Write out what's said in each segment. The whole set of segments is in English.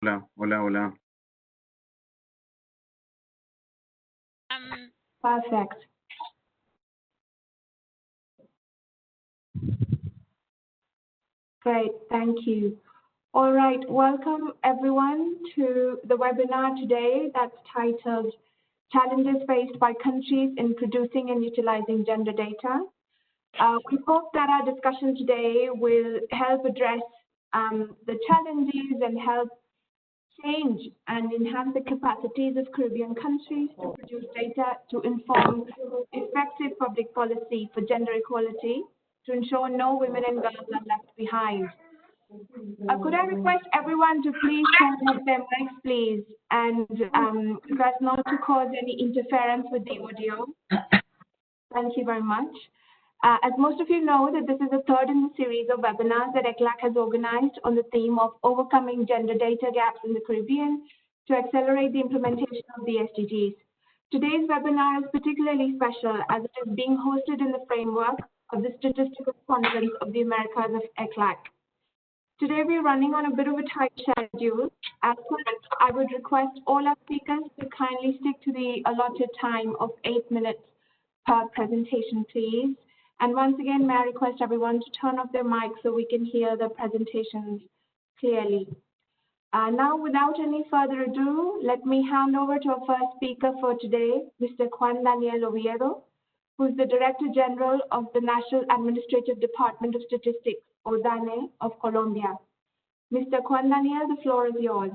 Hola, hola, hola. Perfect. Great, thank you. All right, welcome everyone to the webinar today that's titled Challenges Faced by Countries in Producing and Utilizing Gender Data. We hope that our discussion today will help address the challenges and help change and enhance the capacities of Caribbean countries to produce data to inform effective public policy for gender equality to ensure no women and girls are left behind. Could I request everyone to please turn up their mics, please, and guys not to cause any interference with the audio. Thank you very much. As most of you know, that this is the third in the series of webinars that ECLAC has organized on the theme of overcoming gender data gaps in the Caribbean to accelerate the implementation of the SDGs. Today's webinar is particularly special as it is being hosted in the framework of the Statistical Conference of the Americas of ECLAC. Today we're running on a bit of a tight schedule. As such, I would request all our speakers to kindly stick to the allotted time of 8 minutes per presentation, please. And once again, may I request everyone to turn off their mics so we can hear the presentations clearly. Now, without any further ado, let me hand over to our first speaker for today, Mr. Juan Daniel Oviedo, who is the Director General of the National Administrative Department of Statistics, or DANE, of Colombia. Mr. Juan Daniel, the floor is yours.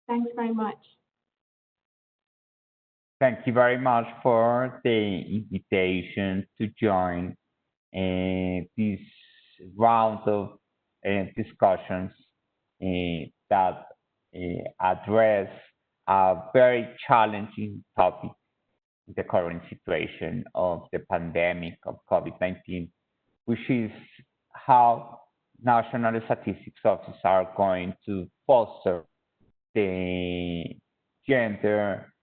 Thanks very much. Thank you very much for the invitation to join this round of discussions that address a very challenging topic, the current situation of the pandemic of COVID-19, which is how national statistics offices are going to foster the gender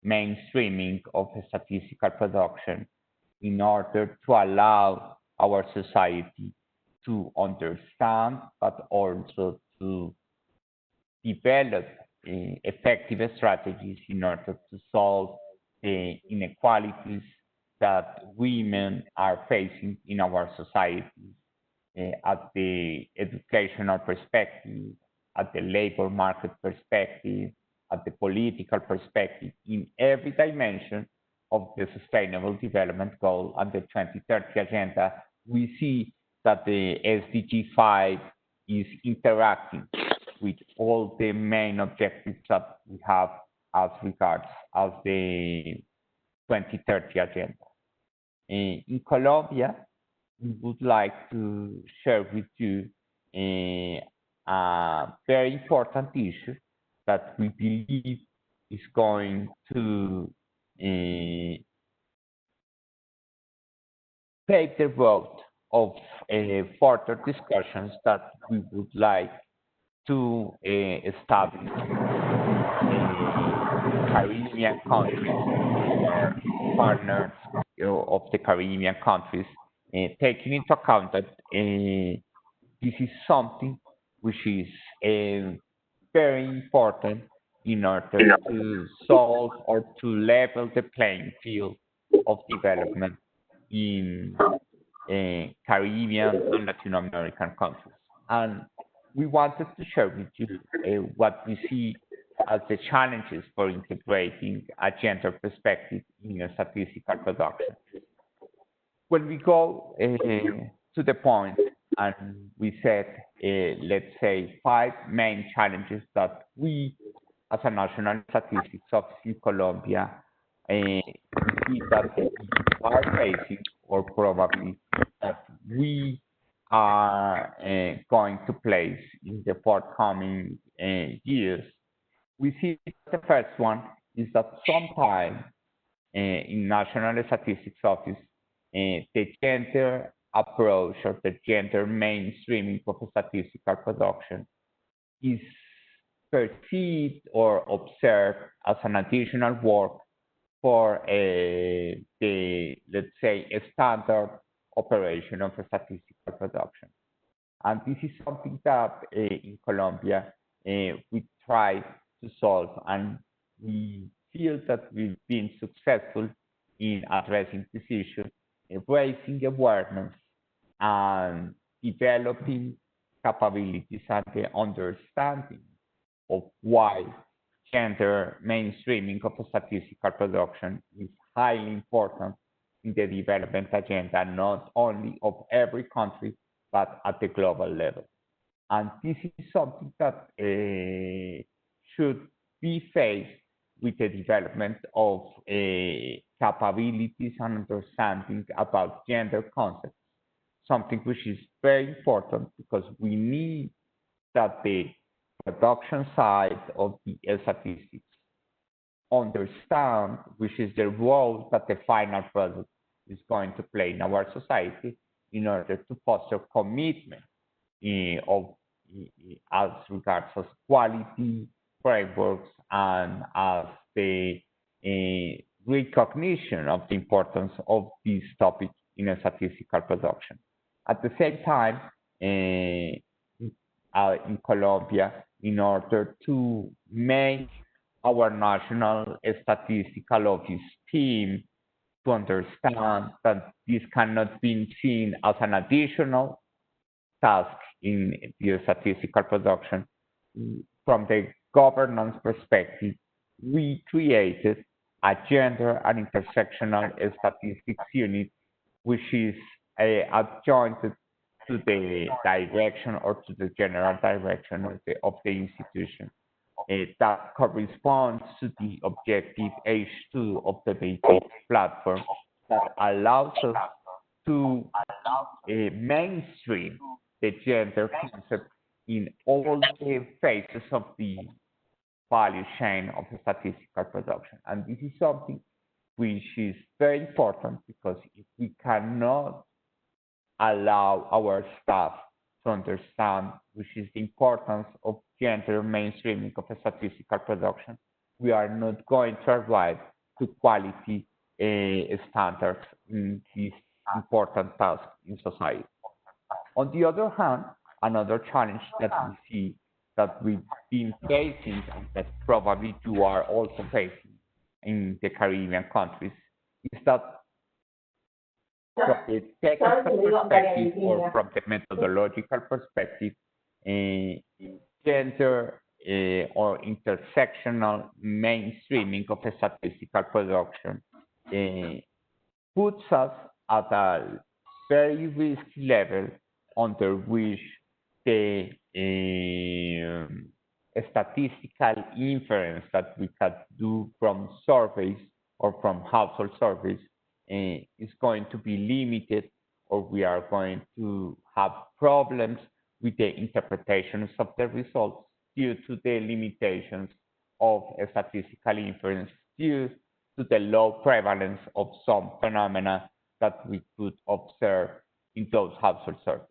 mainstreaming of statistical production in order to allow our society to understand, but also to develop effective strategies in order to solve the inequalities that women are facing in our society at the educational perspective, at the labor market perspective, at the political perspective, in every dimension of the Sustainable Development Goal and the 2030 Agenda. We see that the SDG 5 is interacting with all the main objectives that we have as regards as the 2030 Agenda. In Colombia, we would like to share with you a very important issue that we believe is going to pave the road of further discussions that we would like to establish Caribbean countries or partners of the Caribbean countries, taking into account that this is something which is very important in order to solve or to level the playing field of development in Caribbean and Latin American countries. And we wanted to share with you what we see as the challenges for integrating a gender perspective in a statistical production. When we go to the point, and we set, let's say, 5 main challenges that we, as a National Statistics Office in Colombia, see that we are facing, or probably that we are going to place in the forthcoming years. We see the first one is that sometimes in National Statistics Office, the gender approach or the gender mainstreaming of statistical production is perceived or observed as an additional work for the, let's say, a standard operation of a statistical production. And this is something that in Colombia we try to solve, and we feel that we've been successful in addressing this issue, raising awareness and developing capabilities and the understanding of why gender mainstreaming of statistical production is highly important in the development agenda, not only of every country, but at the global level. And this is something that should be faced with the development of capabilities and understanding about gender concepts, something which is very important because we need that the production side of the statistics understand which is the role that the final product is going to play in our society in order to foster commitment as regards as quality frameworks and as the recognition of the importance of this topic in a statistical production. At the same time, in Colombia, in order to make our national statistical office team to understand that this cannot be seen as an additional task in the statistical production. From the governance perspective, we created a gender and intersectional statistics unit, which is adjointed to the direction or to the general direction of the institution. That corresponds to the objective H2 of the basic platform that allows us to mainstream the gender concept in all the phases of the value chain of the statistical production. And this is something which is very important because if we cannot allow our staff to understand which is the importance of gender mainstreaming of a statistical production, we are not going to arrive to quality standards in this important task in society. On the other hand, another challenge that we see that we've been facing and that probably you are also facing in the Caribbean countries is that from the technical perspective or from the methodological perspective, gender or intersectional mainstreaming of a statistical production puts us at a very risky level under which the statistical inference that we can do from surveys or from household surveys is going to be limited, or we are going to have problems with the interpretations of the results due to the limitations of a statistical inference due to the low prevalence of some phenomena that we could observe in those household surveys.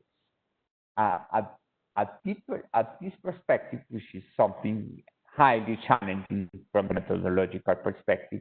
At this perspective, which is something highly challenging from a methodological perspective,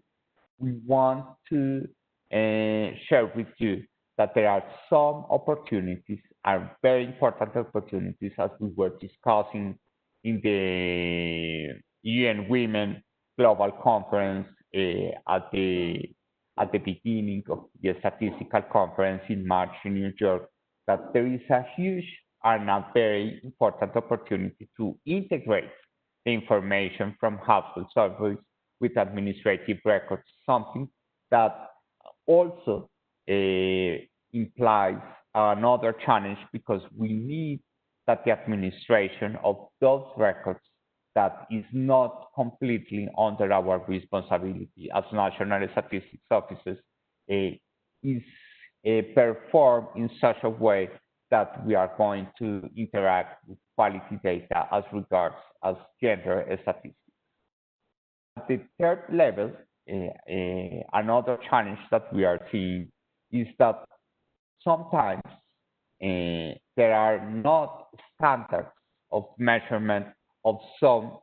we want to share with you that there are some opportunities, are very important opportunities, as we were discussing in the UN Women Global Conference at the beginning of the statistical conference in March in New York, that there is a huge and a very important opportunity to integrate the information from household surveys with administrative records, something that also implies another challenge because we need that the administration of those records that is not completely under our responsibility as national statistics officers is performed in such a way that we are going to interact with quality data as regards as gender statistics. At the third level, another challenge that we are seeing is that sometimes there are not standards of measurement of some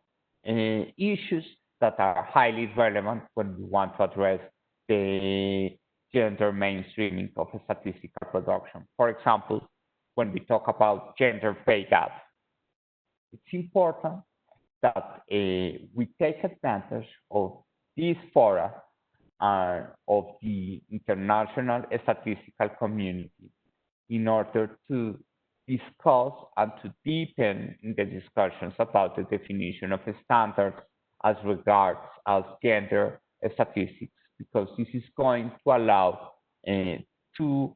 issues that are highly relevant when we want to address the gender mainstreaming of a statistical production. For example, when we talk about gender pay gap, it's important that we take advantage of these fora of the international statistical community in order to discuss and to deepen in the discussions about the definition of standards as regards as gender statistics, because this is going to allow to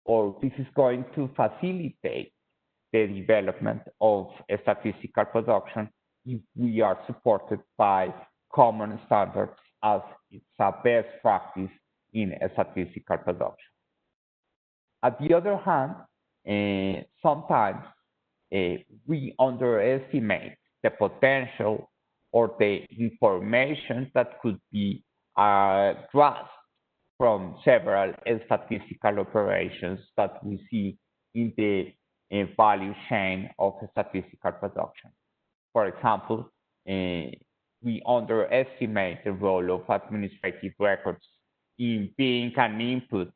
or this is going to facilitate the development of a statistical production if we are supported by common standards as it's a best practice in a statistical production. On the other hand, sometimes we underestimate the potential or the information that could be grasped from several statistical operations that we see in the value chain of statistical production. For example, we underestimate the role of administrative records in being an input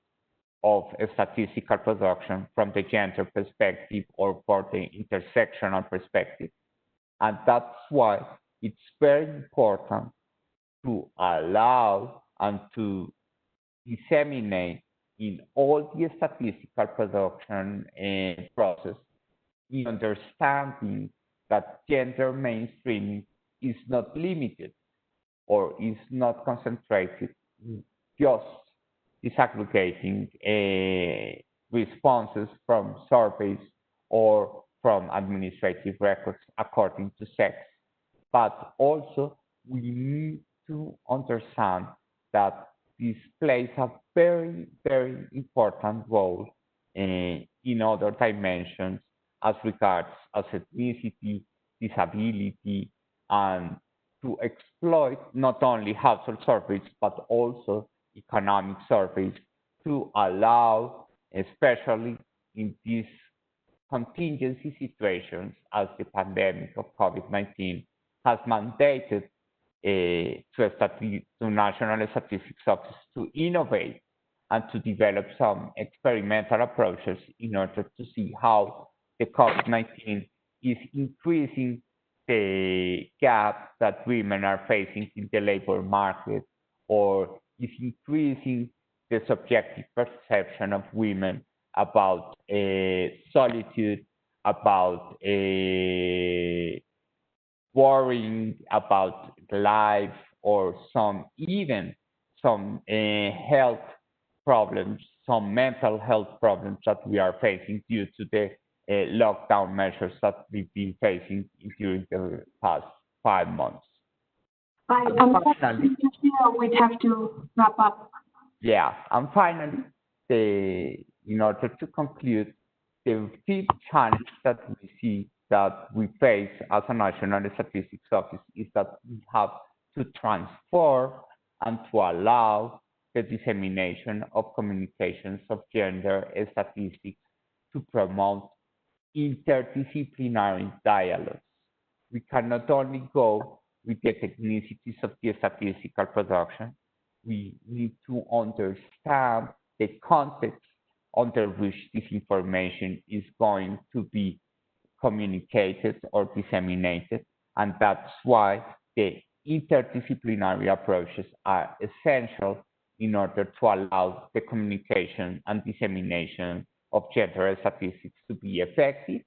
of a statistical production from the gender perspective or for the intersectional perspective. And that's why it's very important to allow and to disseminate in all the statistical production process the understanding that gender mainstreaming is not limited or is not concentrated just disaggregating responses from surveys or from administrative records according to sex. But also we need to understand that this plays a very, very important role in other dimensions as regards as ethnicity, disability, and to exploit not only household surveys, but also economic surveys to allow, especially in these contingency situations as the pandemic of COVID-19 has mandated to National Statistics Office to innovate and to develop some experimental approaches in order to see how the COVID-19 is increasing the gap that women are facing in the labor market, or is increasing the subjective perception of women about solitude, about worrying about life, or even some health problems, some mental health problems that we are facing due to the lockdown measures that we've been facing during the past 5 months. Unfortunately, we'd have to wrap up. Yeah, and finally, in order to conclude, the fifth challenge that we see that we face as a National Statistics Office is that we have to transform and to allow the dissemination of communications of gender statistics to promote interdisciplinary dialogues. We cannot only go with the technicities of the statistical production. We need to understand the context under which this information is going to be communicated or disseminated, and that's why the interdisciplinary approaches are essential in order to allow the communication and dissemination of gender statistics to be effective,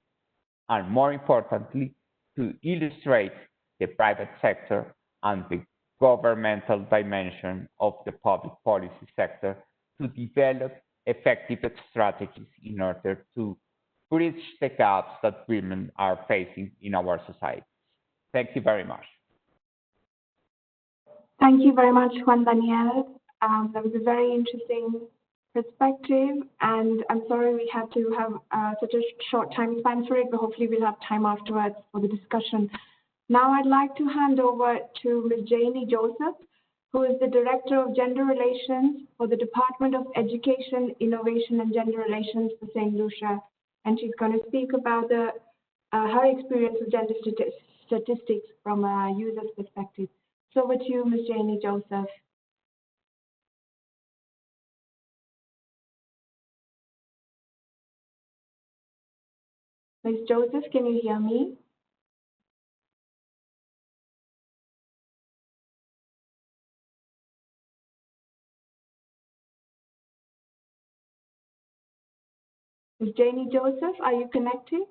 and more importantly, to illustrate the private sector and the governmental dimension of the public policy sector to develop effective strategies in order to bridge the gaps that women are facing in our society. Thank you very much. Thank you very much, Juan Daniel. That was a very interesting perspective, and I'm sorry we had to have such a short time span for it, but hopefully we'll have time afterwards for the discussion. Now I'd like to hand over to Ms. Janie Joseph, who is the Director of Gender Relations for the Department of Education, Innovation and Gender Relations for St. Lucia, and she's going to speak about her experience with gender statistics from a user's perspective. So over to you, Ms. Janie Joseph. Ms. Joseph, can you hear me? Ms. Janie Joseph, are you connected?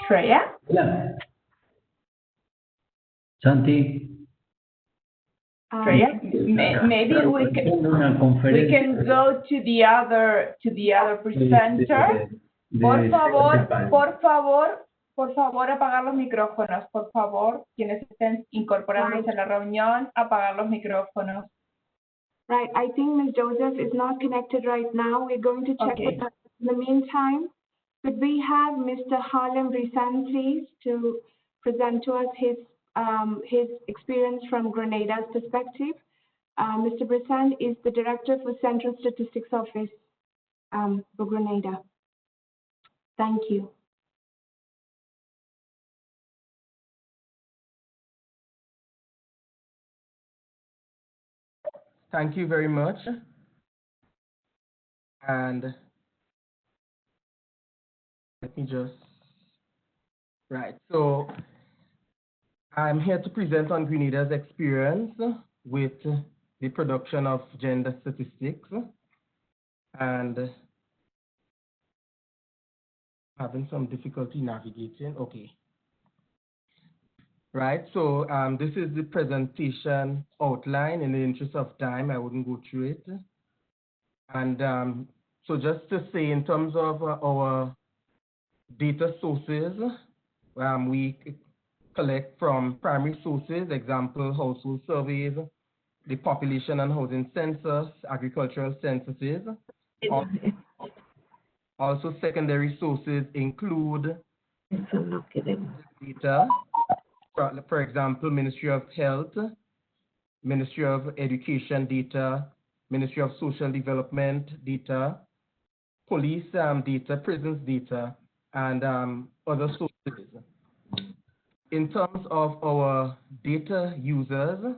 Shreya? Yeah. Santi. Shreya, maybe we can go to the other presenter. Por favor, apagar los micrófonos. Por favor, quienes estén incorporándose a la reunión, apagar los micrófonos. Right, I think Ms. Joseph is not connected right now. We're going to check with her. In the meantime, could we have Mr. Harlem Brisson, please, to present to us his experience from Grenada's perspective? Mr. Brisson is the Director for Central Statistics Office for Grenada. Thank you. Thank you very much. And let me just, so I'm here to present on Grenada's experience with the production of gender statistics, and having some difficulty navigating. Okay. Right, so this is the presentation outline. In the interest of time, I wouldn't go through it. And so just to say, in terms of our data sources, we collect from primary sources, example, household surveys, the population and housing census, agricultural censuses. Also secondary sources include data, for example, Ministry of Health, Ministry of Education data, Ministry of Social Development data, police data, prisons data, and other sources. In terms of our data users,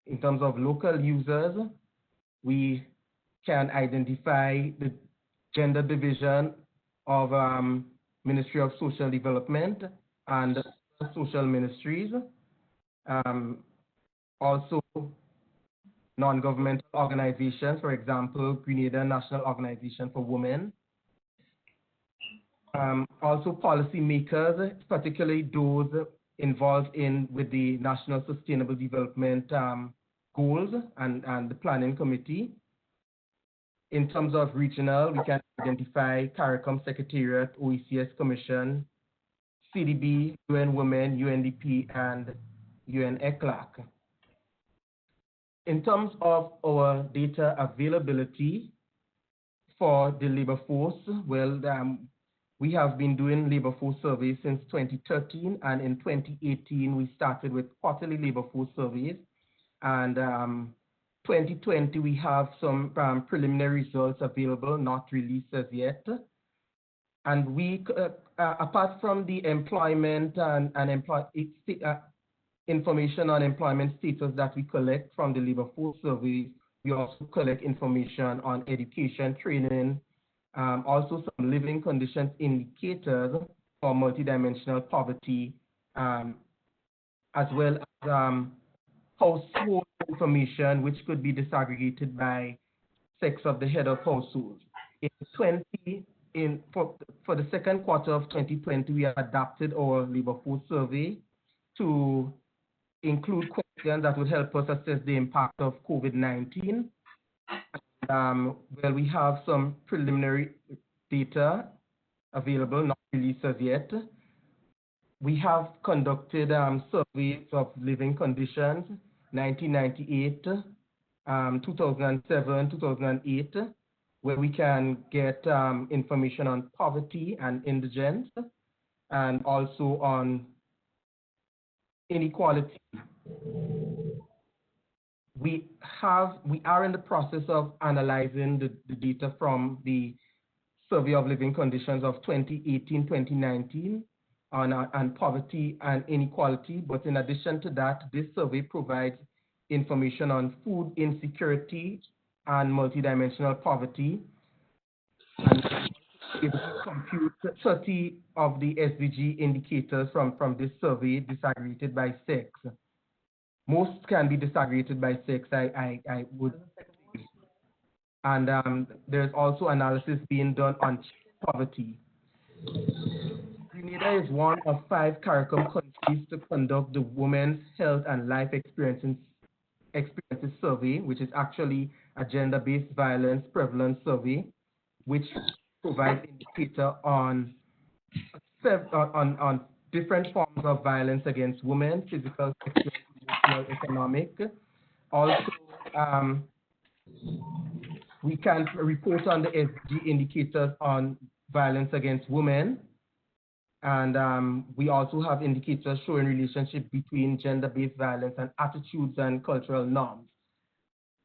in terms of local users, we can identify the gender division of Ministry of Social Development and social ministries. Also non-governmental organizations, for example, Grenada National Organization for Women. Also policymakers, particularly those involved with the National Sustainable Development Goals and the Planning Committee. In terms of regional, we can identify CARICOM Secretariat, OECS Commission, CDB, UN Women, UNDP, and UN ECLAC. In terms of our data availability for the labor force, well, we have been doing labor force surveys since 2013, and in 2018 we started with quarterly labor force surveys, and 2020 we have some preliminary results available, not released as yet. And we, apart from the employment and information on employment status that we collect from the labor force surveys, we also collect information on education, training, also some living conditions indicators for multidimensional poverty, as well as household information, which could be disaggregated by sex of the head of household. For the second quarter of 2020, we adapted our labor force survey to include questions that would help us assess the impact of COVID-19. Well, we have some preliminary data available, not released as yet. We have conducted surveys of living conditions, 1998, 2007, 2008, where we can get information on poverty and indigence, and also on inequality. We are in the process of analyzing the data from the Survey of Living Conditions of 2018-2019, on poverty and inequality. But in addition to that, this survey provides information on food insecurity and multidimensional poverty. And it will compute 30 of the SDG indicators from this survey disaggregated by sex. Most can be disaggregated by sex, I would say. And there's also analysis being done on poverty. Grenada is one of 5 CARICOM countries to conduct the Women's Health and Life Experiences Survey, which is actually a gender-based violence prevalence survey, which provides indicator on different forms of violence against women, physical, sexual, emotional, economic. Also, we can report on the SDG indicators on violence against women. And we also have indicators showing relationship between gender-based violence and attitudes and cultural norms.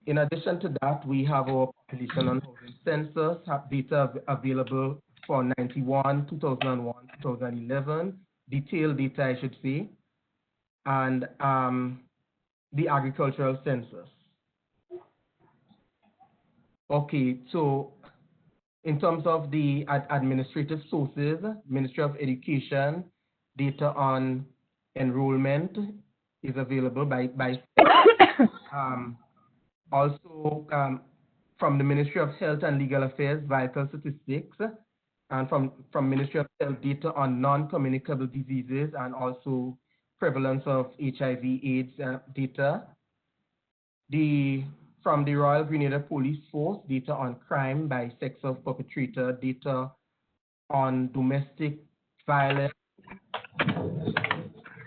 In addition to that, we have our population and housing census, have data available for 91, 2001, 2011, detailed data, I should say, and the agricultural census. Okay, so in terms of the administrative sources, Ministry of Education, data on enrollment is available by also from the Ministry of Health and Legal Affairs, vital statistics, and from Ministry of Health, data on non-communicable diseases and also prevalence of HIV/AIDS data. From the Royal Grenada Police Force, data on crime by sex of perpetrator, data on domestic violence,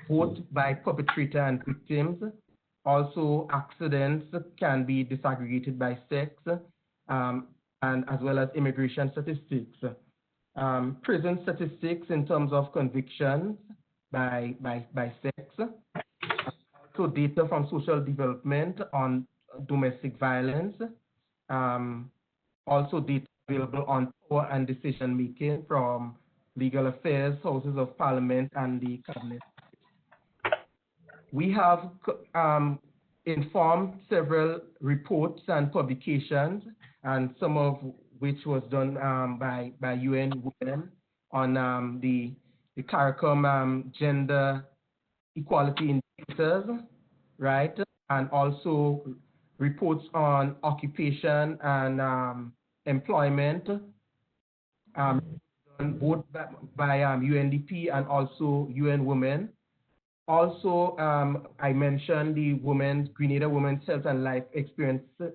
both by perpetrator and victims. Also, accidents can be disaggregated by sex, and as well as immigration statistics. Prison statistics in terms of convictions by sex. Also, data from social development on domestic violence. Also, data available on power and decision making from legal affairs, houses of parliament, and the cabinet. We have informed several reports and publications, and some of which was done by UN Women on the CARICOM gender equality indicators, right? And also reports on occupation and employment, both by UNDP and also UN Women. Also, I mentioned the Grenada Women's Health and Life Experiences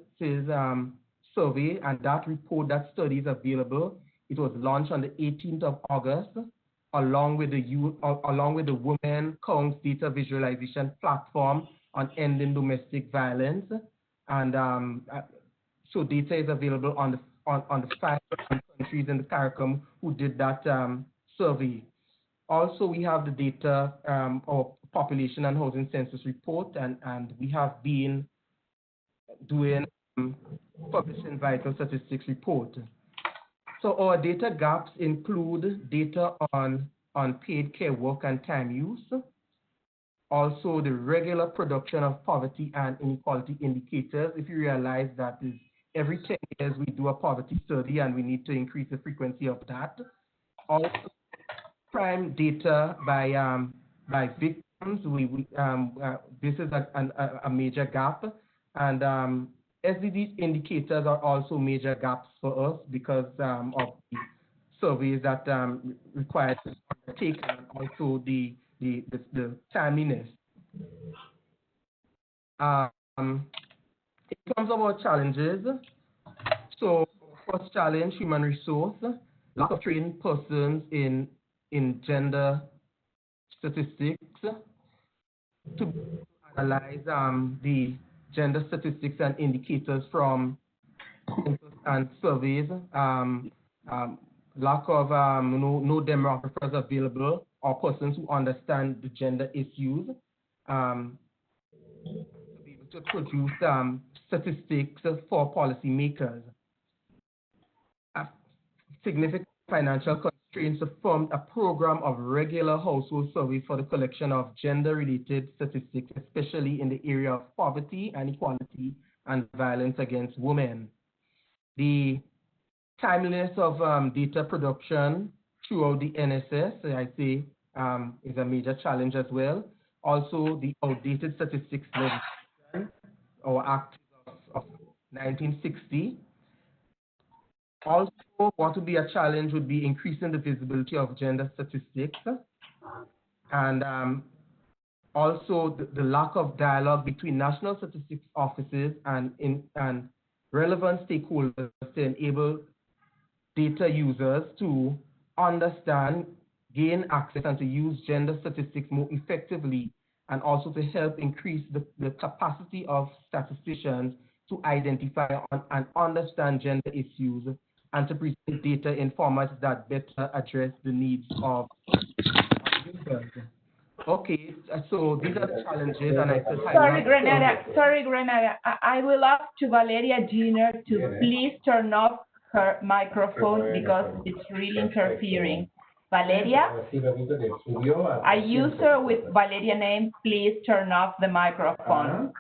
survey, and that report, that study is available. It was launched on the 18th of August, along with the Women Counts Data Visualization Platform on ending domestic violence. And so data is available on the 5 countries in the CARICOM who did that survey. Also, we have the data of population and housing census report, and we have been doing publishing vital statistics report. So our data gaps include data on paid care work and time use, also the regular production of poverty and inequality indicators. If you realize that is every 10 years we do a poverty study and we need to increase the frequency of that. Also, crime data by victims. This is a major gap, and SDG indicators are also major gaps for us because of the surveys that required to undertake, and also the timeliness. In terms of our challenges, so first challenge, human resource, lack of trained persons in gender statistics to analyze the gender statistics and indicators from census and surveys. Lack of no demographers available or persons who understand the gender issues to be able to produce statistics for policymakers. Significant financial constraints trains to fund a program of regular household survey for the collection of gender-related statistics, especially in the area of poverty and equality and violence against women. The timeliness of data production throughout the NSS, I say, is a major challenge as well. Also, the outdated statistics legislation, our Act of 1960. Also, what would be a challenge would be increasing the visibility of gender statistics, and also the lack of dialogue between national statistics offices and relevant stakeholders to enable data users to understand, gain access, and to use gender statistics more effectively, and also to help increase the capacity of statisticians to identify and understand gender issues and to present data in formats that better address the needs of users. Okay, so these are the challenges, and I said Sorry, Grenada. I will ask to Valeria Género to please turn off her microphone because it's really interfering. Valeria, a user with Valeria name, please turn off the microphone.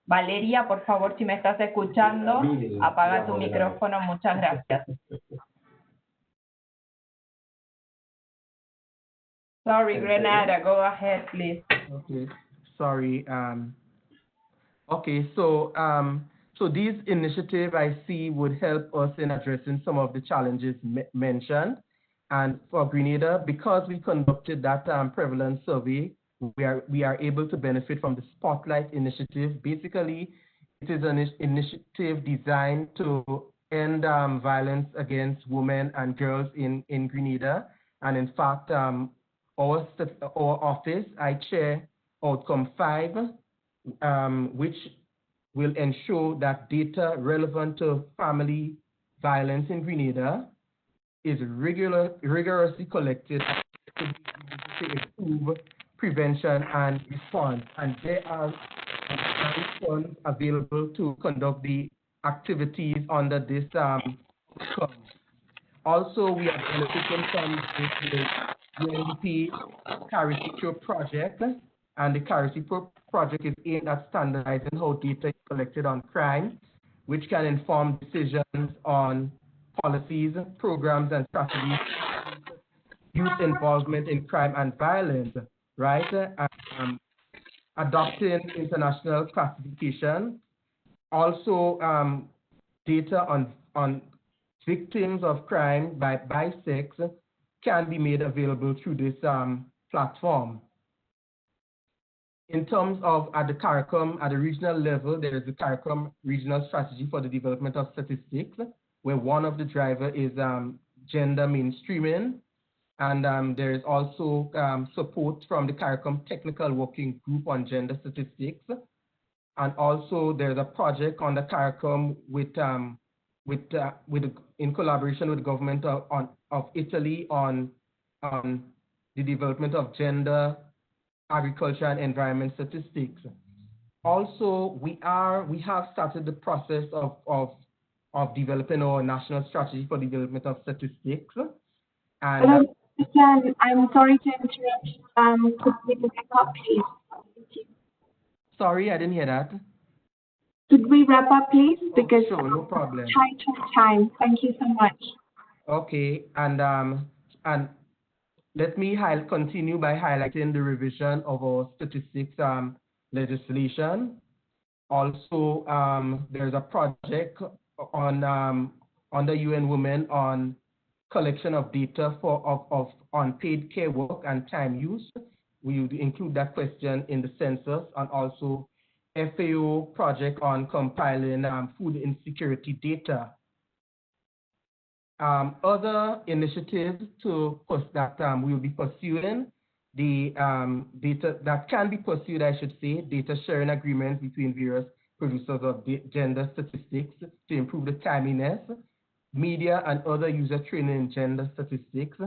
Valeria, por favor, si me estás escuchando, apaga tu micrófono. Muchas gracias. Sorry, Grenada, go ahead, please. Okay, sorry. Okay, so these initiatives I see would help us in addressing some of the challenges mentioned. And for Grenada, because we conducted that prevalence survey, we are able to benefit from the Spotlight initiative. Basically, it is an initiative designed to end violence against women and girls in Grenada. And in fact, our office, I chair Outcome 5, which will ensure that data relevant to family violence in Grenada is rigorously collected to improve prevention and response. And there are funds available to conduct the activities under this outcome. Also, we are benefiting from the UNDP caricature project, and the caricature project is aimed at standardizing how data is collected on crime, which can inform decisions on policies, programs, and strategies, youth involvement in crime and violence, right? Adopting international classification, also data on victims of crime by sex can be made available through this platform. In terms of at the CARICOM, at the regional level, there is the CARICOM Regional Strategy for the Development of Statistics, where one of the drivers is gender mainstreaming. And there is also support from the CARICOM Technical Working Group on Gender Statistics. And also there's a project on the CARICOM in collaboration with the government of Italy on the development of gender, agriculture, and environment statistics. Also, we have started the process of developing our national strategy for development of statistics. And I'm sorry to interrupt. Could we wrap up, please? Sorry, I didn't hear that. Could we wrap up, please? Because sure, no problem. Tight on time. Thank you so much. Okay, and let me continue by highlighting the revision of our statistics legislation. Also, there's a project on under UN Women on collection of data for unpaid care work and time use. We would include that question in the census, and also FAO project on compiling food insecurity data. Other initiatives that we will be pursuing, the data that can be pursued, I should say, data sharing agreements between various producers of gender statistics to improve the timeliness, media and other user training in gender statistics,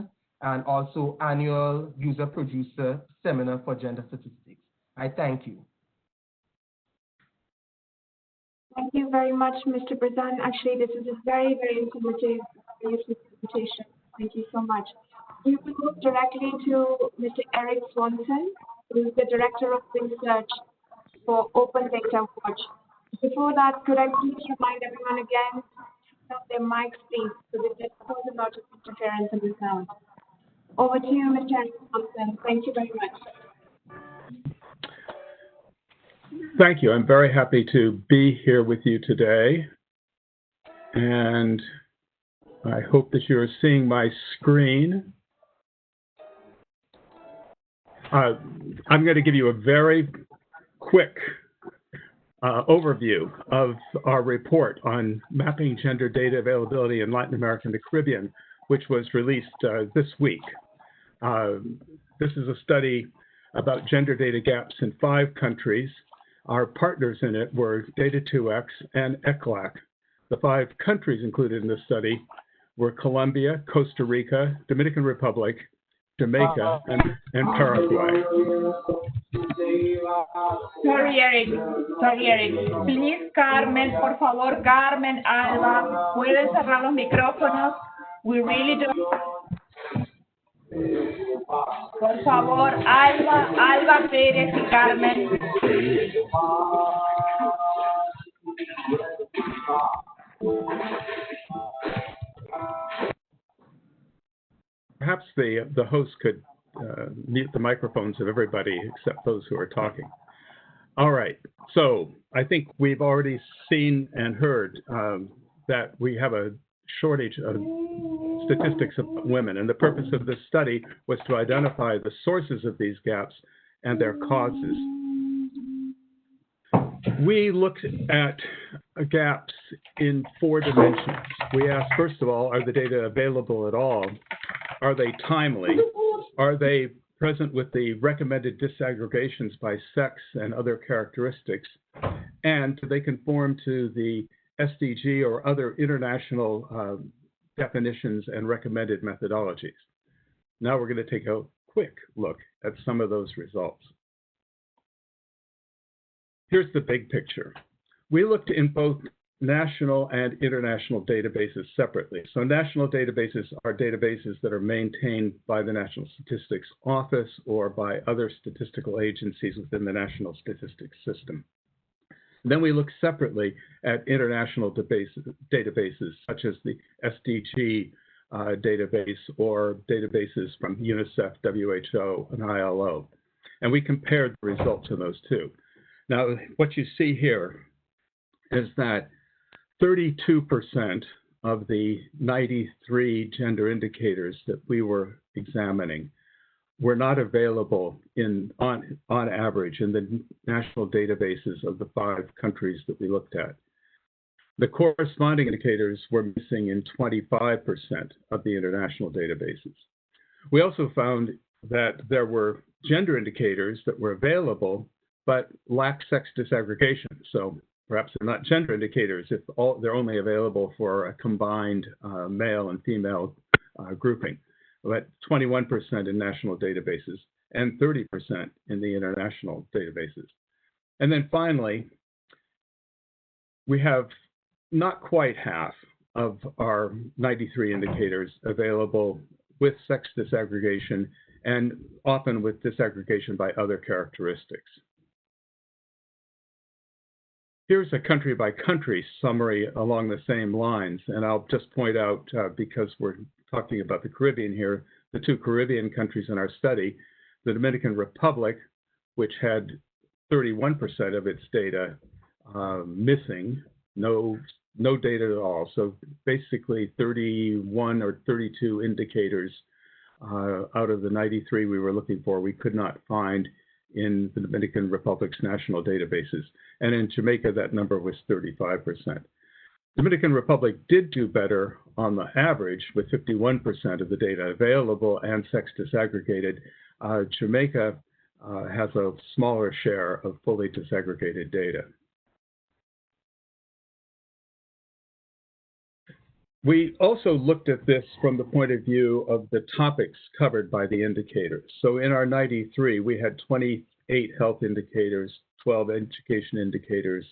and also annual user-producer seminar for gender statistics. I thank you. Thank you very much, Mr. Brazan. Actually, this is a very, very informative presentation. Thank you so much. We will move directly to Mr. Eric Swanson, who is the Director of Research for Open Data Watch. Before that, could I please remind everyone again to turn off their mics, please, so that there's cause a lot of interference in the sound. Over to you, Mr. Eric Swanson. Thank you very much. Thank you. I'm very happy to be here with you today. And I hope that you're seeing my screen. I'm going to give you a very quick overview of our report on mapping gender data availability in Latin America and the Caribbean, which was released this week. This is a study about gender data gaps in 5 countries. Our partners in it were Data2X and ECLAC. The 5 countries included in this study were Colombia, Costa Rica, Dominican Republic, Jamaica, and Paraguay. Sorry, Eric. Please, Carmen, por favor, Carmen, Alba, pueden cerrar los micrófonos. We really don't. Por favor, Alba Pérez y Carmen. Perhaps the host could mute the microphones of everybody except those who are talking. All right, so I think we've already seen and heard that we have a shortage of statistics of women, and the purpose of this study was to identify the sources of these gaps and their causes. We looked at gaps in 4 dimensions. We asked, first of all, are the data available at all? Are they timely? Are they present with the recommended disaggregations by sex and other characteristics? And do they conform to the SDG or other international definitions and recommended methodologies? Now we're going to take a quick look at some of those results. Here's the big picture. We looked in both national and international databases separately. So national databases are databases that are maintained by the National Statistics Office or by other statistical agencies within the National Statistics System. Then we look separately at international databases such as the SDG database or databases from UNICEF, WHO, and ILO. And we compared the results of those two. Now, what you see here is that 32% of the 93 gender indicators that we were examining were not available on average in the national databases of the 5 countries that we looked at. The corresponding indicators were missing in 25% of the international databases. We also found that there were gender indicators that were available but lack sex disaggregation. So perhaps they're not gender indicators if they're only available for a combined male and female grouping, but 21% in national databases and 30% in the international databases. And then finally, we have not quite half of our 93 indicators available with sex disaggregation and often with disaggregation by other characteristics. Here's a country-by-country summary along the same lines, and I'll just point out, because we're talking about the Caribbean here, the 2 Caribbean countries in our study, the Dominican Republic, which had 31% of its data missing, no data at all. So basically 31 or 32 indicators out of the 93 we were looking for, we could not find in the Dominican Republic's national databases. And in Jamaica, that number was 35%. Dominican Republic did do better on the average with 51% of the data available and sex disaggregated. Jamaica has a smaller share of fully disaggregated data. We also looked at this from the point of view of the topics covered by the indicators. So in our 93, we had 28 health indicators, 12 education indicators,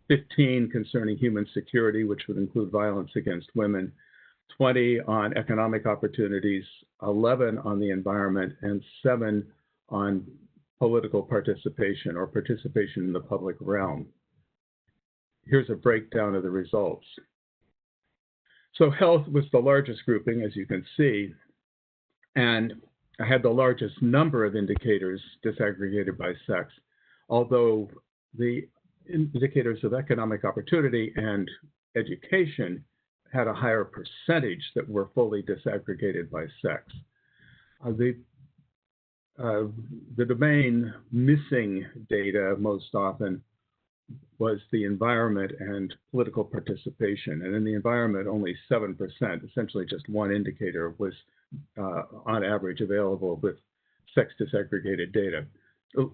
15 concerning human security, which would include violence against women, 20 on economic opportunities, 11 on the environment, and 7 on political participation or participation in the public realm. Here's a breakdown of the results. So health was the largest grouping, as you can see, and I had the largest number of indicators disaggregated by sex, although the indicators of economic opportunity and education had a higher percentage that were fully disaggregated by sex. The domain missing data most often was the environment and political participation. And in the environment, only 7%, essentially just one indicator, was on average available with sex disaggregated data.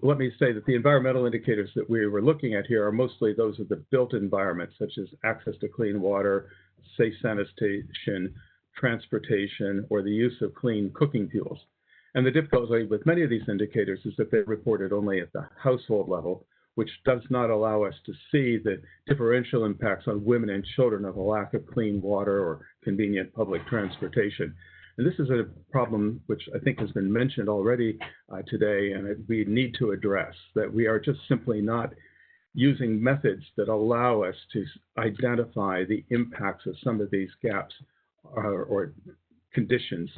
Let me say that the environmental indicators that we were looking at here are mostly those of the built environment, such as access to clean water, safe sanitation, transportation, or the use of clean cooking fuels. And the difficulty with many of these indicators is that they're reported only at the household level, which does not allow us to see the differential impacts on women and children of a lack of clean water or convenient public transportation. And this is a problem which I think has been mentioned already today, and we need to address, that we are just simply not using methods that allow us to identify the impacts of some of these gaps or conditions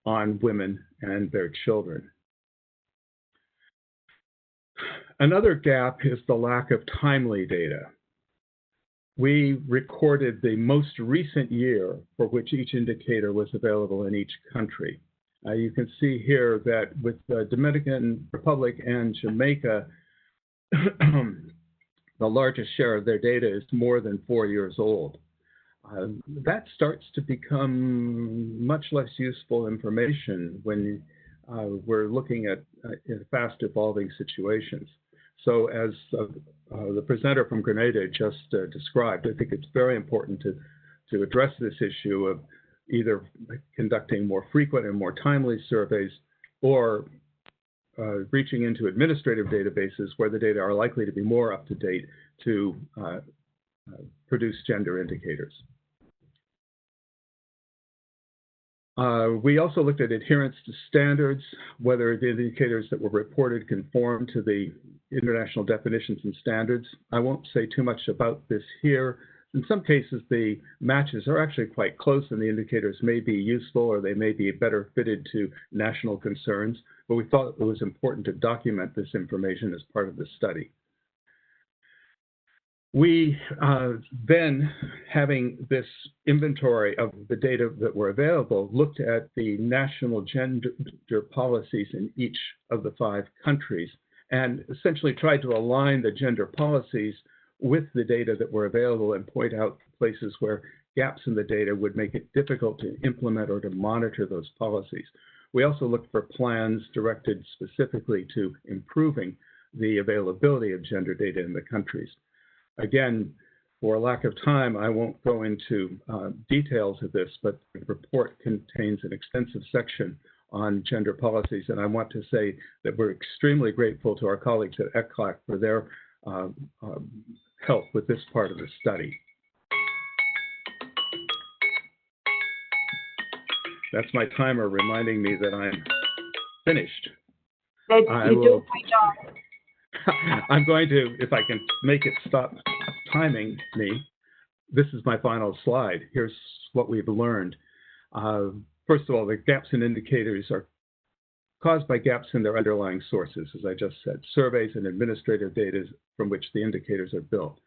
on women and their children. Another gap is the lack of timely data. We recorded the most recent year for which each indicator was available in each country. You can see here that with the Dominican Republic and Jamaica, the largest share of their data is more than 4 years old. That starts to become much less useful information when we're looking at fast evolving situations. So as the presenter from Grenada just described, I think it's very important to address this issue of either conducting more frequent and more timely surveys or reaching into administrative databases where the data are likely to be more up to date to produce gender indicators. We also looked at adherence to standards, whether the indicators that were reported conform to the international definitions and standards. I won't say too much about this here. In some cases, the matches are actually quite close and the indicators may be useful or they may be better fitted to national concerns, but we thought it was important to document this information as part of the study. We then, having this inventory of the data that were available, looked at the national gender policies in each of the 5 countries and essentially tried to align the gender policies with the data that were available and point out places where gaps in the data would make it difficult to implement or to monitor those policies. We also looked for plans directed specifically to improving the availability of gender data in the countries. Again, for lack of time, I won't go into details of this, but the report contains an extensive section on gender policies, and I want to say that we're extremely grateful to our colleagues at ECLAC for their help with this part of the study. That's my timer reminding me that I'm finished. You do a great job. I'm going to, if I can make it stop timing me, this is my final slide. Here's what we've learned. First of all, the gaps in indicators are caused by gaps in their underlying sources, as I just said, surveys and administrative data from which the indicators are built.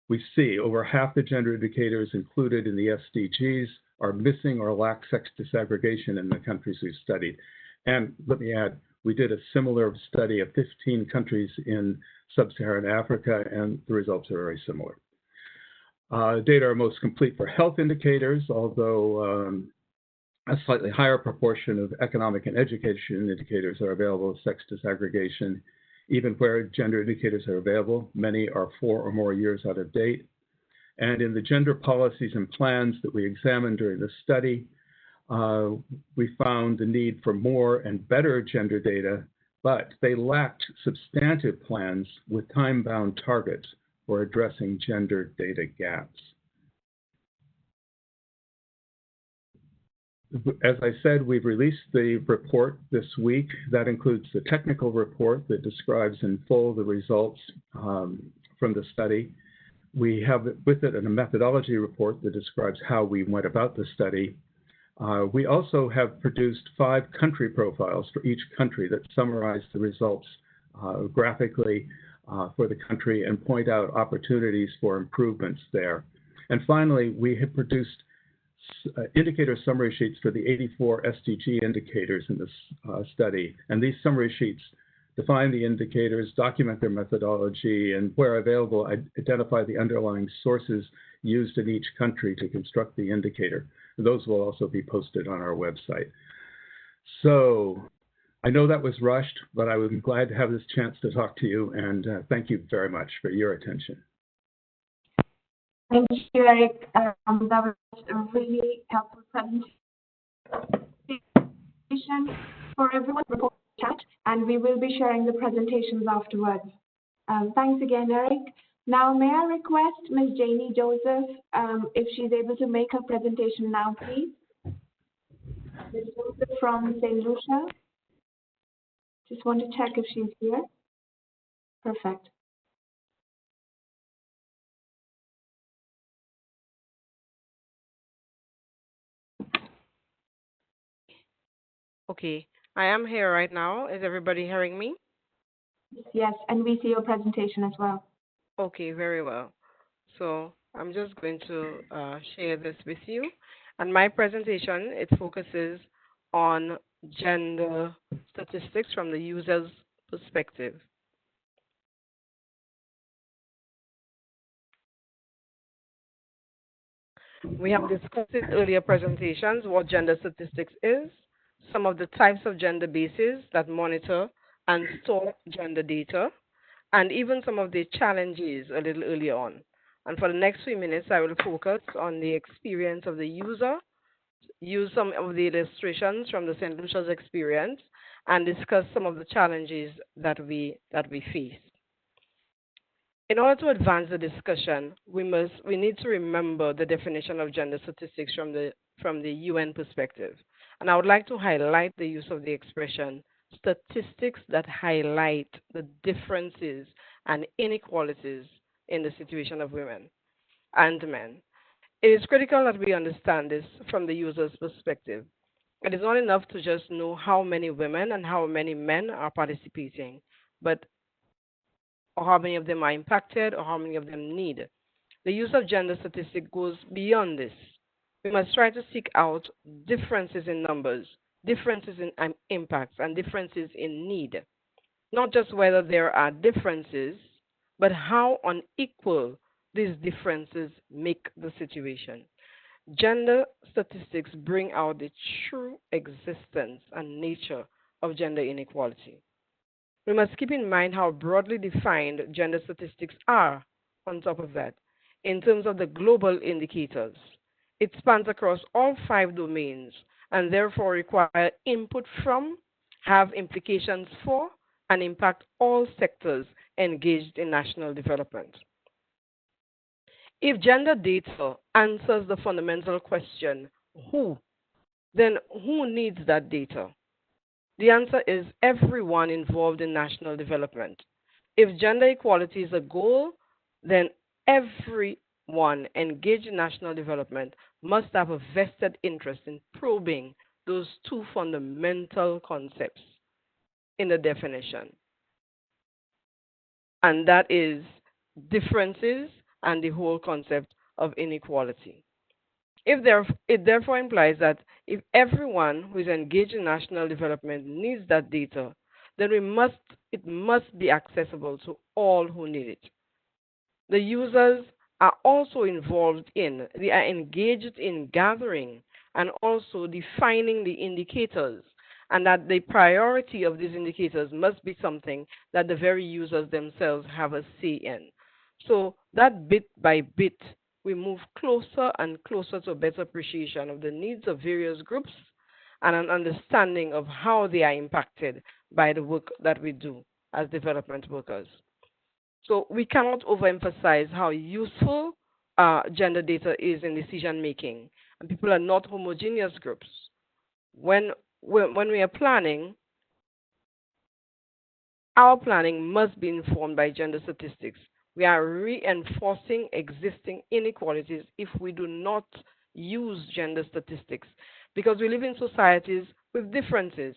We see over half the gender indicators included in the SDGs are missing or lack sex disaggregation in the countries we've studied. And let me add, we did a similar study of 15 countries in sub-Saharan Africa, and the results are very similar. Data are most complete for health indicators, although a slightly higher proportion of economic and education indicators are available with sex disaggregation. Even where gender indicators are available, many are 4 or more years out of date. And in the gender policies and plans that we examined during the study, we found the need for more and better gender data, but they lacked substantive plans with time-bound targets for addressing gender data gaps. as I said, we've released the report this week. That includes the technical report that describes in full the results from the study. We have with it a methodology report that describes how we went about the study. We also have produced 5 country profiles for each country that summarize the results graphically for the country and point out opportunities for improvements there. And finally, we have produced indicator summary sheets for the 84 SDG indicators in this study. And these summary sheets define the indicators, document their methodology, and where available, identify the underlying sources used in each country to construct the indicator. Those will also be posted on our website. So I know that was rushed, but I was glad to have this chance to talk to you, and thank you very much for your attention. Thank you, Eric. That was a really helpful presentation for everyone in the chat, and we will be sharing the presentations afterwards. Thanks again, Eric. Now, may I request Ms. Janie Joseph, if she's able to make her presentation now, please? Ms. Joseph from St. Lucia. Just want to check if she's here. Perfect. Okay, I am here right now. Is everybody hearing me? Yes, and we see your presentation as well. Okay, very well. So I'm just going to share this with you. And my presentation, it focuses on gender statistics from the user's perspective. We have discussed in earlier presentations what gender statistics is, some of the types of gender bases that monitor and store gender data, and even some of the challenges a little earlier on. And for the next few minutes, I will focus on the experience of the user, use some of the illustrations from the St. Lucia's experience, and discuss some of the challenges that we face. In order to advance the discussion, we need to remember the definition of gender statistics from the UN perspective. And I would like to highlight the use of the expression statistics that highlight the differences and inequalities in the situation of women and men. It is critical that we understand this from the user's perspective. It is not enough to just know how many women and how many men are participating, but or how many of them are impacted or how many of them need. The use of gender statistic goes beyond this. We must try to seek out differences in numbers, differences in impacts, and differences in need. Not just whether there are differences, but how unequal these differences make the situation. Gender statistics bring out the true existence and nature of gender inequality. We must keep in mind how broadly defined gender statistics are on top of that, in terms of the global indicators. It spans across all 5 domains and therefore require input from, have implications for, and impact all sectors engaged in national development. If gender data answers the fundamental question, who, then who needs that data? The answer is everyone involved in national development. If gender equality is a goal, then everyone engaged in national development must have a vested interest in probing those 2 fundamental concepts in the definition. And that is differences and the whole concept of inequality. It therefore implies that if everyone who is engaged in national development needs that data, then it must be accessible to all who need it. The users are also they are engaged in gathering and also defining the indicators, and that the priority of these indicators must be something that the very users themselves have a say in. So that bit by bit, we move closer and closer to a better appreciation of the needs of various groups and an understanding of how they are impacted by the work that we do as development workers. So we cannot overemphasize how useful gender data is in decision making. And people are not homogeneous groups. when we are planning, our planning must be informed by gender statistics. We are reinforcing existing inequalities if we do not use gender statistics, because we live in societies with differences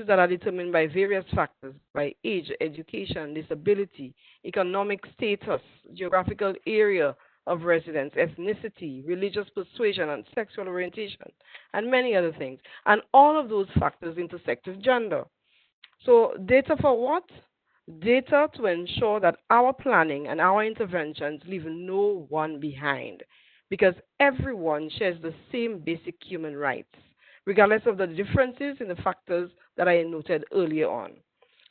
that are determined by various factors, by age, education, disability, economic status, geographical area of residence, ethnicity, religious persuasion, and sexual orientation, and many other things. And all of those factors intersect with gender. So data for what? Data to ensure that our planning and our interventions leave no one behind, because everyone shares the same basic human rights, regardless of the differences in the factors that I noted earlier on.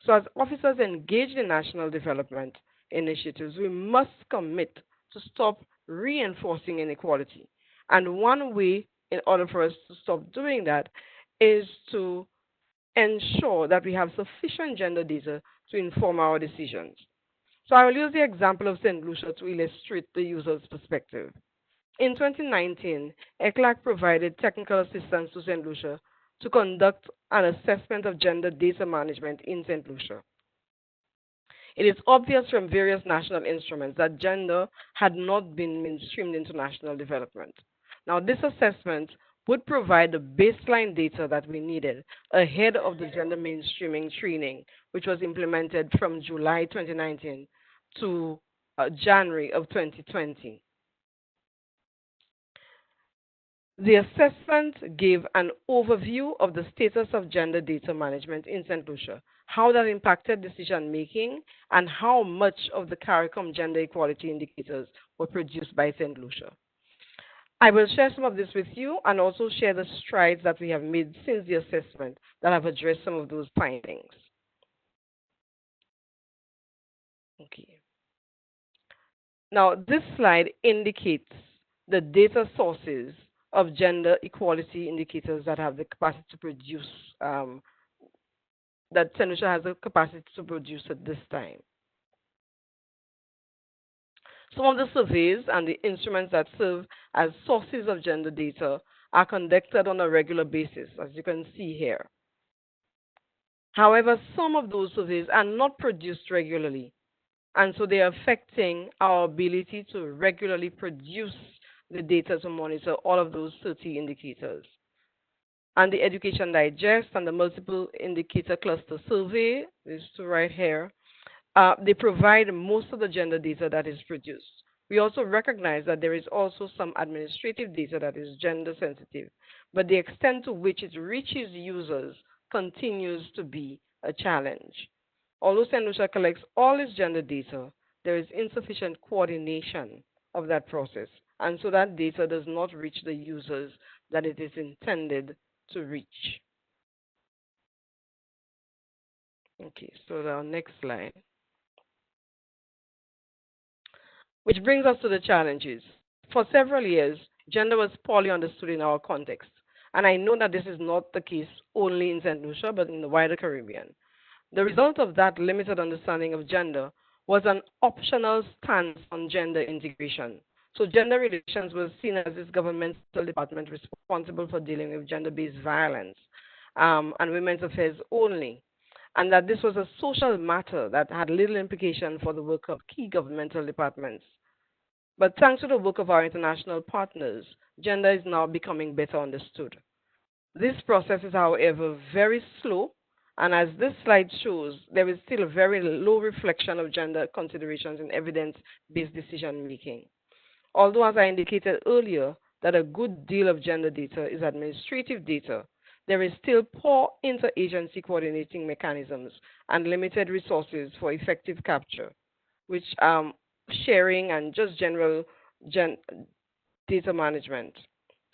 So as officers engaged in national development initiatives, we must commit to stop reinforcing inequality. And one way in order for us to stop doing that is to ensure that we have sufficient gender data to inform our decisions. So I will use the example of St. Lucia to illustrate the user's perspective. In 2019, ECLAC provided technical assistance to St. Lucia to conduct an assessment of gender data management in St. Lucia. It is obvious from various national instruments that gender had not been mainstreamed into national development. Now, this assessment would provide the baseline data that we needed ahead of the gender mainstreaming training, which was implemented from July 2019 to January of 2020. The assessment gave an overview of the status of gender data management in St. Lucia, how that impacted decision making, and how much of the CARICOM gender equality indicators were produced by St. Lucia. I will share some of this with you and also share the strides that we have made since the assessment that have addressed some of those findings. Okay. Now, this slide indicates the data sources of gender equality indicators that have the capacity to produce, that St. Lucia has the capacity to produce at this time. Some of the surveys and the instruments that serve as sources of gender data are conducted on a regular basis, as you can see here. However, some of those surveys are not produced regularly, and so they are affecting our ability to regularly produce the data to monitor all of those 30 indicators. And the Education Digest and the Multiple Indicator Cluster Survey, these two right here, they provide most of the gender data that is produced. We also recognize that there is also some administrative data that is gender sensitive, but the extent to which it reaches users continues to be a challenge. Although St. Lucia collects all its gender data, there is insufficient coordination of that process, and so that data does not reach the users that it is intended to reach. Okay, so our next slide. Which brings us to the challenges. For several years, gender was poorly understood in our context, and I know that this is not the case only in St. Lucia, but in the wider Caribbean. The result of that limited understanding of gender was an optional stance on gender integration. So gender relations was seen as this governmental department responsible for dealing with gender-based violence and women's affairs only, and that this was a social matter that had little implication for the work of key governmental departments. But thanks to the work of our international partners, gender is now becoming better understood. This process is, however, very slow, and as this slide shows, there is still a very low reflection of gender considerations in evidence-based decision-making. Although, as I indicated earlier, that a good deal of gender data is administrative data, there is still poor interagency coordinating mechanisms and limited resources for effective capture, which sharing and just general data management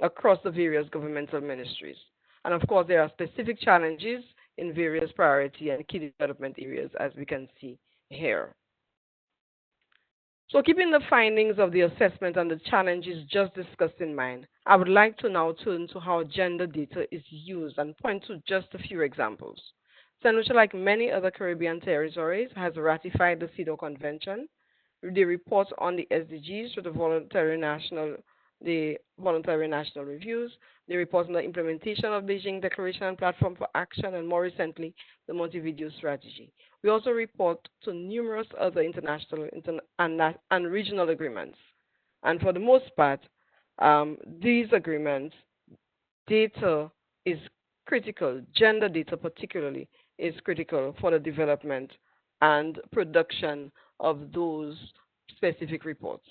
across the various governmental ministries. And of course, there are specific challenges in various priority and key development areas, as we can see here. So keeping the findings of the assessment and the challenges just discussed in mind, I would like to now turn to how gender data is used and point to just a few examples. St. Lucia, like many other Caribbean territories, has ratified the CEDAW Convention. They report on the SDGs to the voluntary national the voluntary national reviews, the reports on the implementation of Beijing Declaration and Platform for Action, and more recently, the multi-video strategy. We also report to numerous other international and regional agreements. And for the most part, these agreements, data is critical, gender data particularly, is critical for the development and production of those specific reports.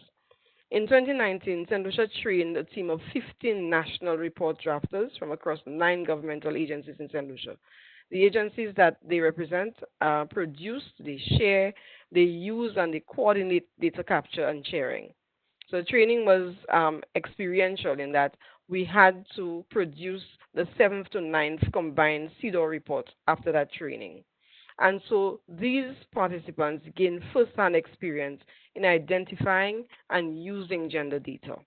In 2019, St. Lucia trained a team of 15 national report drafters from across 9 governmental agencies in St. Lucia. The agencies that they represent produce, they share, they use, and they coordinate data capture and sharing. So the training was experiential in that we had to produce the 7th to 9th combined CEDAW report after that training. And so these participants gain first-hand experience in identifying and using gender data.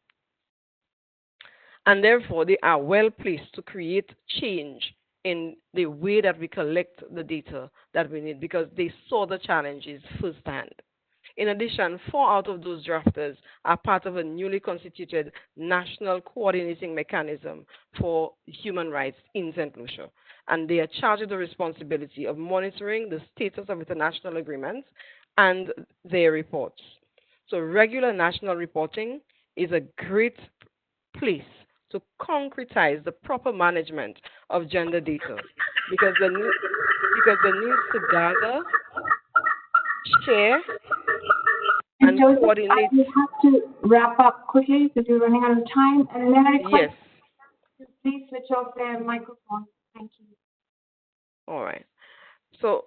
And therefore, they are well placed to create change in the way that we collect the data that we need because they saw the challenges firsthand. In addition, 4 out of those drafters are part of a newly constituted national coordinating mechanism for human rights in St. Lucia. And they are charged with the responsibility of monitoring the status of international agreements and their reports. So regular national reporting is a great place to concretize the proper management of gender data because the need to gather, share, and Joseph, coordinate. You have to wrap up quickly because we're running out of time. And then I request you to please switch off their microphone. Thank you. All right. So,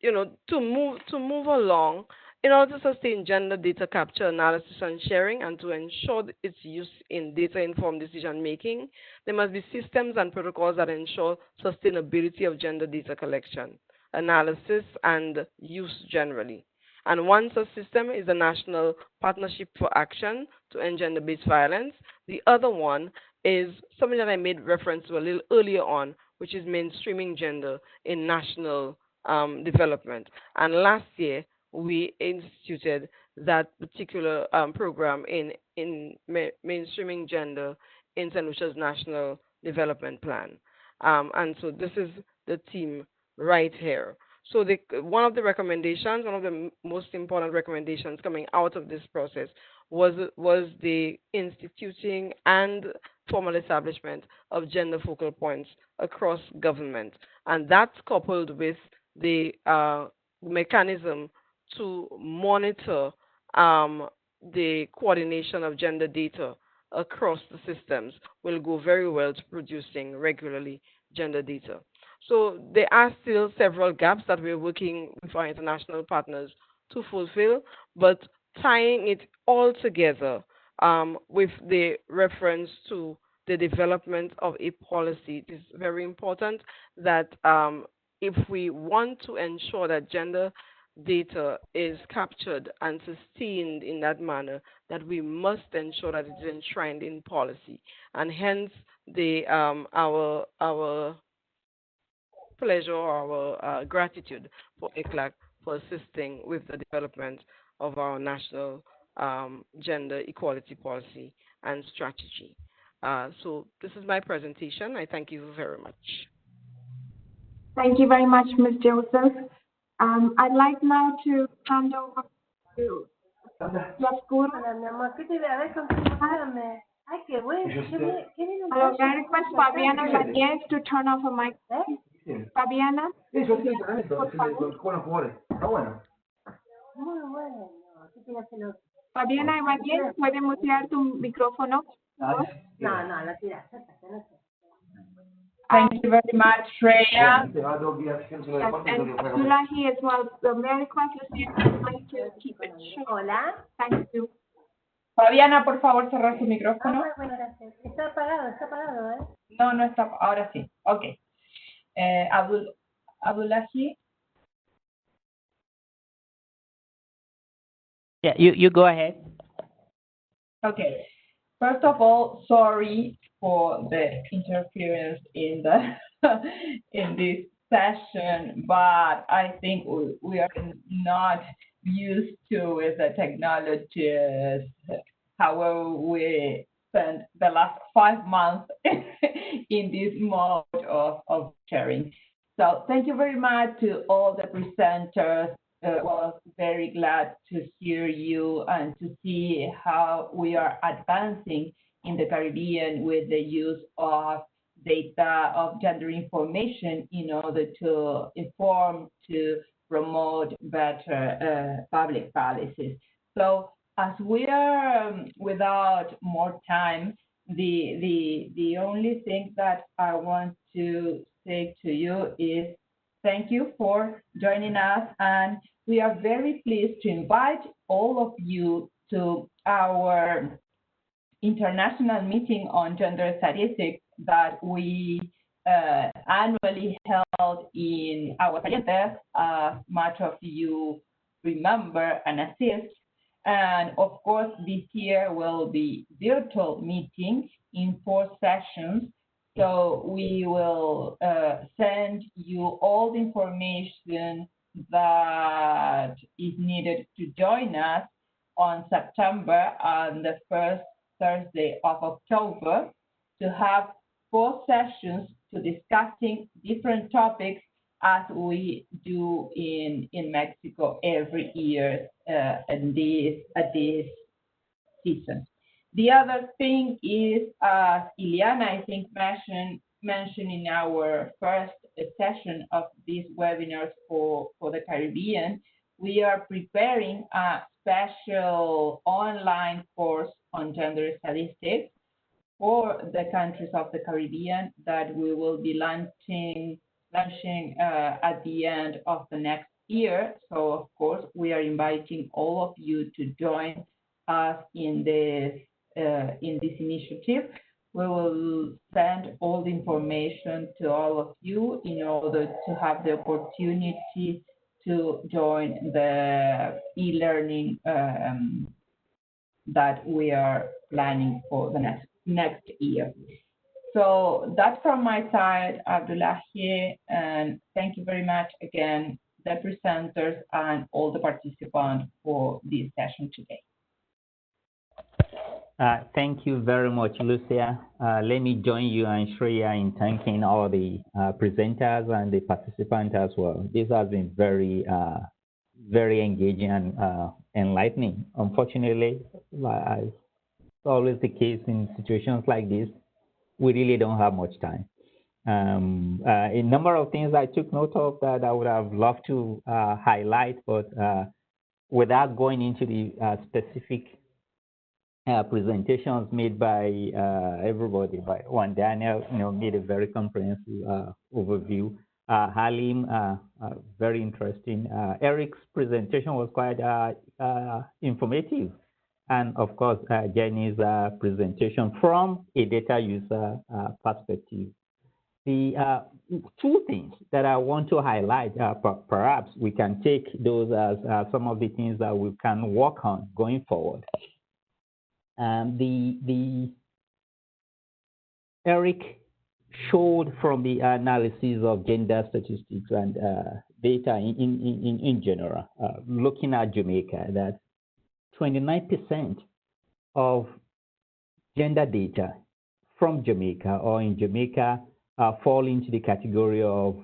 to move along, in order to sustain gender data capture, analysis, and sharing, and to ensure its use in data-informed decision-making, there must be systems and protocols that ensure sustainability of gender data collection, analysis, and use generally. And one such system is the National Partnership for Action to End Gender-Based Violence. The other one is something that I made reference to a little earlier on, which is mainstreaming gender in national development. And last year, we instituted that particular program in mainstreaming gender in St. Lucia's National Development Plan. And so this is the team right here. So one of the most important recommendations coming out of this process was the instituting and formal establishment of gender focal points across government. And that's coupled with the mechanism to monitor the coordination of gender data across the systems will go very well to producing regularly gender data. So there are still several gaps that we're working with our international partners to fulfill, but tying it all together with the reference to the development of a policy, it is very important that if we want to ensure that gender data is captured and sustained in that manner, that we must ensure that it is enshrined in policy. And hence our pleasure or our gratitude for ECLAC for assisting with the development of our national gender equality policy and strategy. So this is my presentation. I thank you very much. Thank you very much, Ms. Joseph. I'd like now to hand over to Yaskur. Hello, I request Fabiana Valdez to turn off her mic. Fabiana. Fabiana Valdez, ¿puede mutear tu micrófono? No, la tira. Thank you very much, Freya. And Abdullahi as well. So may I request Lucia to keep it short? Hola. Thank you. Fabiana, por favor, cerrar su micrófono. Bueno, gracias. Está apagado, ¿eh? No, no está. Ahora sí. Ok. Abdullahi. Yeah, you go ahead. Okay. First of all, sorry for the interference in this session, but I think we are not used to as a technologist. However, we spent the last 5 months in this mode of sharing. So thank you very much to all the presenters. Was very glad to hear you and to see how we are advancing in the Caribbean with the use of data of gender information in order to inform, to promote better public policies. So as we are without more time, the only thing that I want to say to you is thank you for joining us, and we are very pleased to invite all of you to our international meeting on gender statistics that we annually held in Aguascalientes, as much of you remember and assist. And of course, this year will be virtual meeting in 4 sessions. So we will send you all the information that is needed to join us on September and the first Thursday of October to have 4 sessions to discussing different topics as we do in Mexico every year at this season. The other thing is, Ileana, I think, mentioned in our first session of these webinars for the Caribbean, we are preparing a special online course on gender statistics for the countries of the Caribbean that we will be launching at the end of the next year. So, of course, we are inviting all of you to join us in this initiative. We will send all the information to all of you in order to have the opportunity to join the e-learning that we are planning for the next year. So that's from my side, Abdullahi, and thank you very much again, the presenters and all the participants for this session today. Thank you very much, Lucia. Let me join you and Shreya in thanking all the presenters and the participants as well. This has been very, very engaging and enlightening. Unfortunately, as always the case in situations like this, we really don't have much time. A number of things I took note of that I would have loved to highlight, but without going into the specific presentations made by everybody, by Juan Daniel, made a very comprehensive overview. Halim, very interesting. Eric's presentation was quite informative. And of course, Jenny's presentation from a data user perspective. The 2 things that I want to highlight, perhaps we can take those as some of the things that we can work on going forward. Eric showed from the analysis of gender statistics and data in general, looking at Jamaica, that 29% of gender data from Jamaica or in Jamaica fall into the category of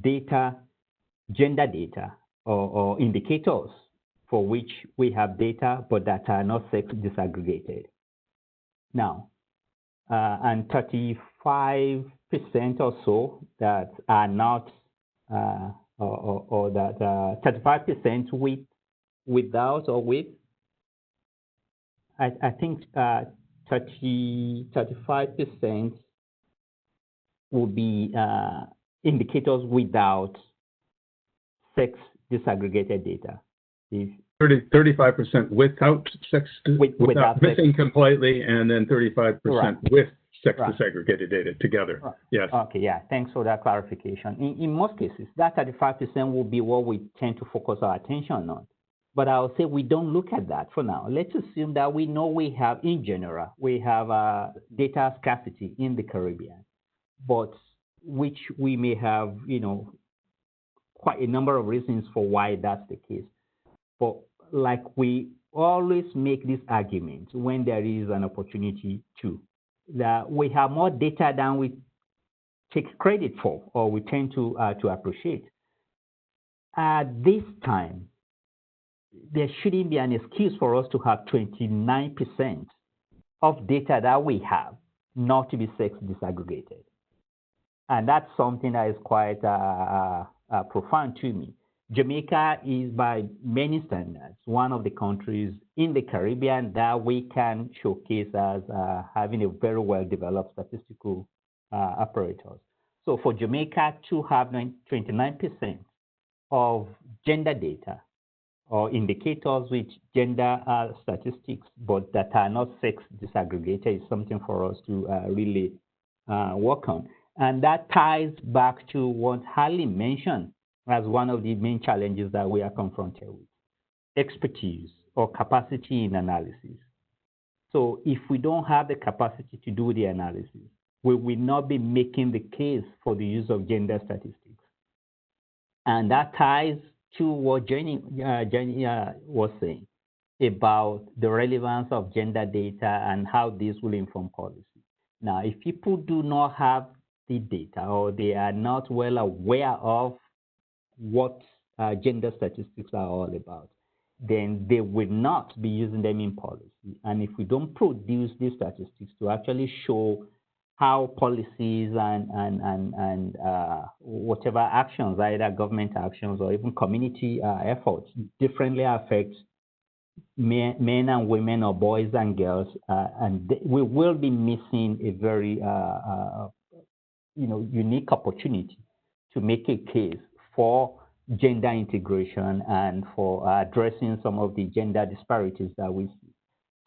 data, gender data, or indicators for which we have data but that are not sex disaggregated. Now, and 35% or so that are not, or that 35% with, without, or with. I think 35% would be indicators without sex disaggregated data. 35% without sex, without missing sex completely, and then 35% right. with sex right. disaggregated data together. Right. Yes. Okay, yeah, thanks for that clarification. In most cases, that 35% will be what we tend to focus our attention on. But I'll say we don't look at that for now. Let's assume that we know we have, in general, we have data scarcity in the Caribbean, but which we may have, quite a number of reasons for why that's the case. But like we always make this argument when there is an opportunity to, that we have more data than we take credit for, or we tend to appreciate. At this time, there shouldn't be an excuse for us to have 29% of data that we have not to be sex disaggregated. And that's something that is quite profound to me. Jamaica is, by many standards, one of the countries in the Caribbean that we can showcase as having a very well-developed statistical apparatus. So for Jamaica to have 29% of gender data or indicators with gender statistics, but that are not sex disaggregated, is something for us to really work on. And that ties back to what Harley mentioned as one of the main challenges that we are confronted with: expertise or capacity in analysis. So if we don't have the capacity to do the analysis, we will not be making the case for the use of gender statistics. And that ties to what Jenny was saying about the relevance of gender data and how this will inform policy. Now, if people do not have the data, or they are not well aware of what gender statistics are all about, then they will not be using them in policy. And if we don't produce these statistics to actually show how policies and whatever actions, either government actions or even community efforts, differently affect men and women, or boys and girls, we will be missing a very unique opportunity to make a case for gender integration and for addressing some of the gender disparities that we see.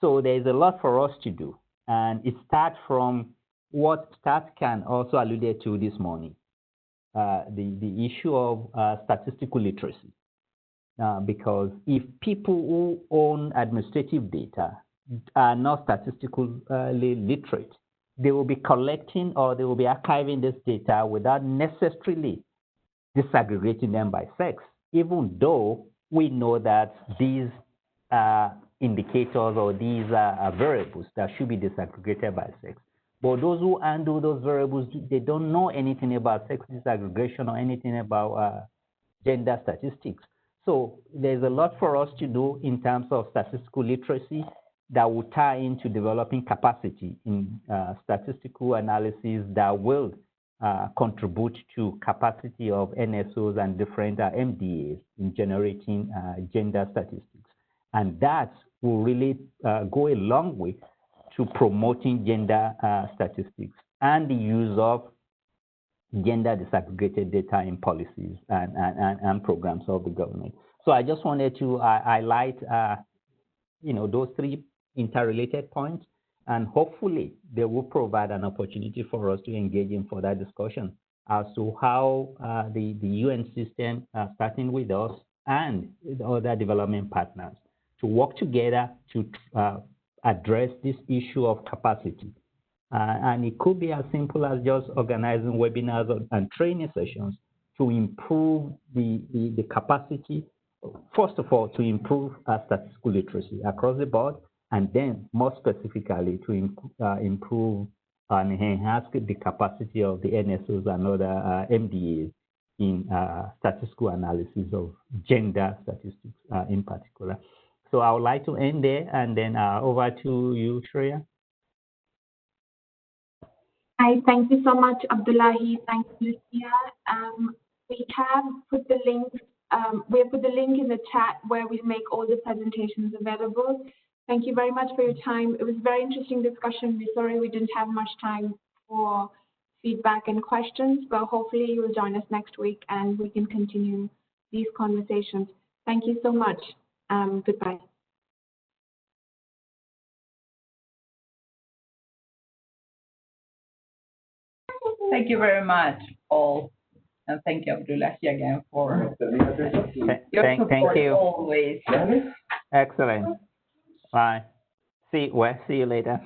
So there's a lot for us to do, and it starts from what Can also alluded to this morning, the issue of statistical literacy. Because if people who own administrative data are not statistically literate, they will be collecting or they will be archiving this data without necessarily disaggregating them by sex, even though we know that these indicators or these variables that should be disaggregated by sex. But those who undo those variables, they don't know anything about sex disaggregation or anything about gender statistics. So there's a lot for us to do in terms of statistical literacy that will tie into developing capacity in statistical analysis that will contribute to capacity of NSOs and different MDAs in generating gender statistics. And that will really go a long way to promoting gender statistics and the use of gender disaggregated data in policies and programs of the government. So I just wanted to highlight those three interrelated points, and hopefully they will provide an opportunity for us to engage in further discussion as to how the UN system, starting with us and the other development partners, to work together to address this issue of capacity. And it could be as simple as just organizing webinars and training sessions to improve the capacity, first of all, to improve statistical literacy across the board, and then more specifically to improve and enhance the capacity of the NSOs and other MDAs in statistical analysis of gender statistics in particular. So I would like to end there, and then over to you, Shreya. Hi, thank you so much, Abdullahi. Thank you, Lucia. We have put the link. We have put the link in the chat where we make all the presentations available. Thank you very much for your time. It was a very interesting discussion. We're sorry we didn't have much time for feedback and questions, but hopefully you will join us next week and we can continue these conversations. Thank you so much. Goodbye. Thank you very much, all. And thank you, Abdullahi, again for your support. Thank you. Always. Excellent. Bye. See you later.